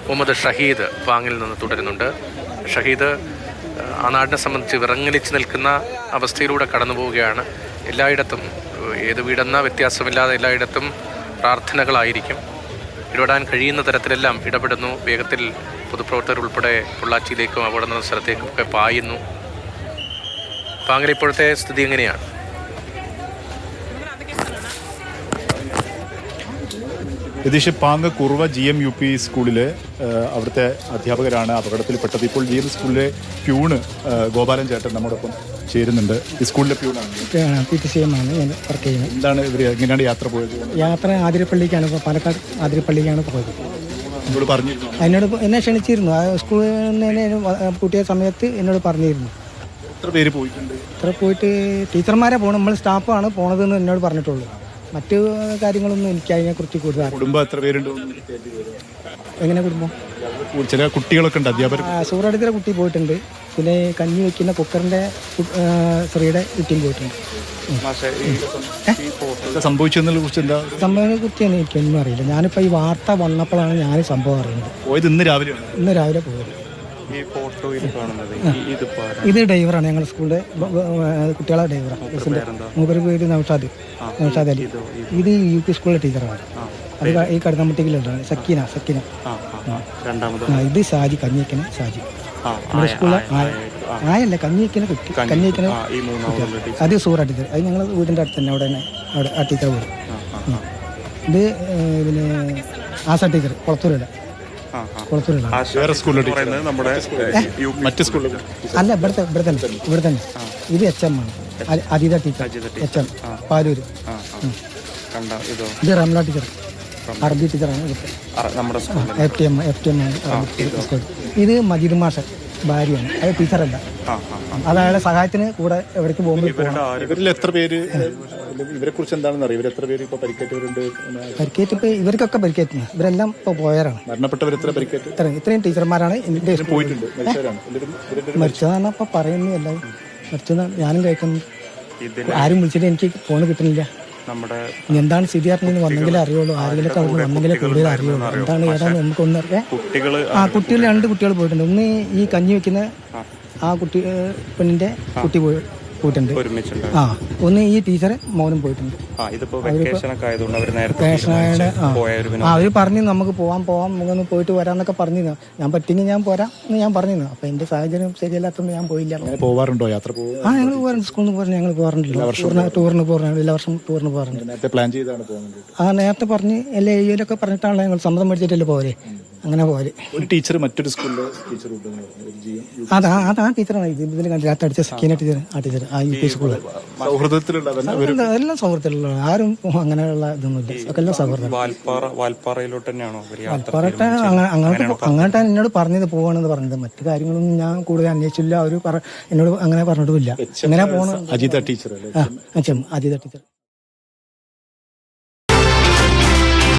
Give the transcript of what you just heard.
മുഹമ്മദ് ഷഹീദ് പാങ്ങിൽ നിന്ന് തുടരുന്നുണ്ട്. ഷഹീദ് ആ നാടിനെ സംബന്ധിച്ച് വിറങ്ങലിച്ച് നിൽക്കുന്ന അവസ്ഥയിലൂടെ കടന്നു പോവുകയാണ്. എല്ലായിടത്തും ഏത് വീടെന്ന വ്യത്യാസമില്ലാതെ എല്ലായിടത്തും പ്രാർത്ഥനകളായിരിക്കും. ഇടപെടാൻ കഴിയുന്ന തരത്തിലെല്ലാം ഇടപെടുന്നു. വേഗത്തിൽ പൊതുപ്രവർത്തകർ ഉൾപ്പെടെ പൊള്ളാച്ചിയിലേക്കും അവിടെ നിന്ന് സ്ഥലത്തേക്കും ഒക്കെ പായുന്നു. പാങ്ങിൽ ഇപ്പോഴത്തെ സ്ഥിതി എങ്ങനെയാണ്? യതീഷ്, പാങ്ങ് കുറുവ GM-UP സ്കൂളിലെ അവിടുത്തെ അധ്യാപകരാണ് അപകടത്തിൽപ്പെട്ടത്. ഇപ്പോൾ GM സ്കൂളിലെ പ്യൂണ് ഗോപാലൻ ചേട്ടൻ നമ്മോടൊപ്പം ചേരുന്നുണ്ട്. ഈ സ്കൂളിലെ പ്യൂണാണ്, PTCM ആണ് ഞാൻ വർക്ക് ചെയ്യുന്നത്. എന്താണ് ഇവർ എങ്ങനെയാണ് യാത്ര പോയത്? യാത്ര ആതിരപ്പള്ളിക്കാണ്, പാലക്കാട് ആതിരപ്പള്ളിക്കാണ് പോയത്. എന്നോട് പറഞ്ഞിരുന്നു, എന്നോട് എന്നെ ക്ഷണിച്ചിരുന്നു. ആ സ്കൂളിൽ നിന്ന് കൂട്ടിയ സമയത്ത് എന്നോട് പറഞ്ഞിരുന്നു. എത്ര പേര് പോയിട്ടുണ്ട്? ഇത്ര പോയിട്ട് ടീച്ചർമാരെ പോകണം, നമ്മൾ സ്റ്റാഫാണ് പോണതെന്ന് എന്നോട് പറഞ്ഞിട്ടുള്ളൂ. മറ്റു കാര്യങ്ങളൊന്നും എനിക്ക് അതിനെക്കുറിച്ച് കൂടുതൽ. കുടുംബം എത്ര പേരുണ്ട്? എങ്ങനെ കുടുംബം? ചില കുട്ടികളൊക്കെ ഉണ്ട്, അധ്യാപകർ. സൂറടിത്തിലെ കുട്ടി പോയിട്ടുണ്ട്. പിന്നെ കഞ്ഞി വയ്ക്കുന്ന കുക്കറിൻ്റെ സ്ത്രീയുടെ കുട്ടിയും പോയിട്ടുണ്ട്. സംഭവിച്ചതിനെ കുറിച്ച് എന്താ? സംഭവത്തെ കുറിച്ച് എനിക്കൊന്നും അറിയില്ല. ഞാനിപ്പോൾ ഈ വാർത്ത വന്നപ്പോഴാണ് ഞാൻ സംഭവം അറിയുന്നത്. പോയത് ഇന്ന് രാവിലെ പോയത്. ഇത് ഡ്രൈവറാണ്, ഞങ്ങളുടെ സ്കൂളിലെ കുട്ടികളെ ഡ്രൈവറാണ്. ബസ്സിൻ്റെ മൂപ്പര് പേര് നൗഷാദ് അലി. ഇത് UP സ്കൂളിലെ ടീച്ചറാണ്. അത് ഈ കടന്നമ്പട്ടിയിലുണ്ടാണ് സക്കീന. ഇത് ഷാജി, കഞ്ഞിക്കന് ഷാജി. നമ്മുടെ സ്കൂളിലെ ആയല്ല, കഞ്ഞിക്കന് കുട്ടി, കഞ്ഞിക്കന്. അത് സൂറ ടീച്ചർ, അത് ഞങ്ങൾ വീടിൻ്റെ അടുത്ത് തന്നെ അവിടെ ആ ടീച്ചർ വീട്. ഇത് പിന്നെ ആശ ടീച്ചർ കുളത്തൂരില്ല. അല്ല, ഇവിടെ തന്നെ. ഇത് HM ആണ്, അദീത ടീച്ചർ, HM പാലൂര്. ഇത് റംല ടീച്ചർ, അറബി ടീച്ചറാണ്. FTM ആണ്. ഇത് മജീദ് മാഷ് ഭാര്യയാണ്, അത് ടീച്ചറല്ല. അത് അയാളുടെ സഹായത്തിന് കൂടെ എവിടേക്ക് പോകുമ്പോൾ. എത്ര പേര് ഇവരെ കുറിച്ച് എന്താണെന്ന് അറിയാം? ഇവരെത്ര പേര് ഇപ്പോൾ പരിക്കേറ്റവരുണ്ട്? പരിക്കേറ്റ് ഇവർക്കൊക്കെ പരിക്കേറ്റുന്നു. ഇവരെല്ലാം ഇപ്പോൾ പോയവരാണ്. മരണപ്പെട്ടവർ എത്ര പരിക്കേറ്റ്? ഇത്രയും ടീച്ചർമാരാണ് പോയിട്ടുണ്ട്. മരിച്ചതാണ് ഇപ്പൊ പറയുന്നു. എല്ലാം മരിച്ചത് ഞാനും കേൾക്കുന്നു. ആരും വിളിച്ചിട്ട് എനിക്ക് ഫോൺ കിട്ടുന്നില്ല. എന്താണ് സ്ഥിതി അറിഞ്ഞെന്ന് വന്നെങ്കിലേ അറിയുള്ളൂ. ആരെങ്കിലൊക്കെ അവിടെ വന്നെങ്കിലേ കൂടുതൽ അറിയുള്ളൂ. എന്താണ് ഏതാണ് നമുക്കൊന്നും അറിയാം. കുട്ടികൾ 2 കുട്ടികൾ പോയിട്ടുണ്ട്. ഒന്ന് ഈ കഞ്ഞി വെക്കുന്ന ആ കുട്ടി പെണ്ണിന്റെ കുട്ടി പോയിട്ടുണ്ട്. ഒന്ന് ഈ ടീച്ചർ മോനും പോയിട്ടുണ്ട്. അവര് പറഞ്ഞു നമുക്ക് പോവാം നമുക്കൊന്ന് പോയിട്ട് വരാന്നൊക്കെ പറഞ്ഞിരുന്നു. ഞാൻ പറ്റിങ്ങി ഞാൻ പോരാം എന്ന് ഞാൻ പറഞ്ഞിരുന്നു. അപ്പൊ എന്റെ സാഹചര്യം ശരിയല്ലാത്തതുകൊണ്ട് ഞാൻ പോയില്ല. പോവാറുണ്ടോ യാത്ര? ഞങ്ങൾ പോകാറുണ്ട്, സ്കൂളിൽ നിന്ന് ഞങ്ങൾ പോകാറുണ്ടല്ലോ. ടൂറിന് പോകാറുണ്ട്, എല്ലാ വർഷം ടൂറിന് പോകാറുണ്ട്. നേരത്തെ പറഞ്ഞ് എല്ലാ ഏരിയയിലൊക്കെ പറഞ്ഞിട്ടാണല്ലോ ഞങ്ങൾ സമ്മതം മേടിച്ചിട്ടല്ലേ പോരെ. അങ്ങനെ പോലെ ഒരു ടീച്ചർ മറ്റൊരു സ്കൂളിലെ ടീച്ചർ ആ ടീച്ചറാണ് ഇതിൽ കണ്ടിട്ട് അടിച്ച സക്കീന ടീച്ചർ. ആ ടീച്ചർ ആ UP സ്കൂളിൽ എല്ലാം സൗഹൃദത്തിലുള്ള, ആരും അങ്ങനെയുള്ള ഇതൊന്നുമില്ല. ഒക്കെ എല്ലാം സൗഹൃദം. അങ്ങോട്ടാണ് എന്നോട് പറഞ്ഞത് പോവാണെന്ന് പറഞ്ഞത്. മറ്റു കാര്യങ്ങളൊന്നും ഞാൻ കൂടുതൽ അന്വേഷിച്ചില്ല. അവർ എന്നോട് അങ്ങനെ പറഞ്ഞിട്ടുമില്ല. എങ്ങനെ പോകണം. അജിത ടീച്ചർ. അജിത ടീച്ചർ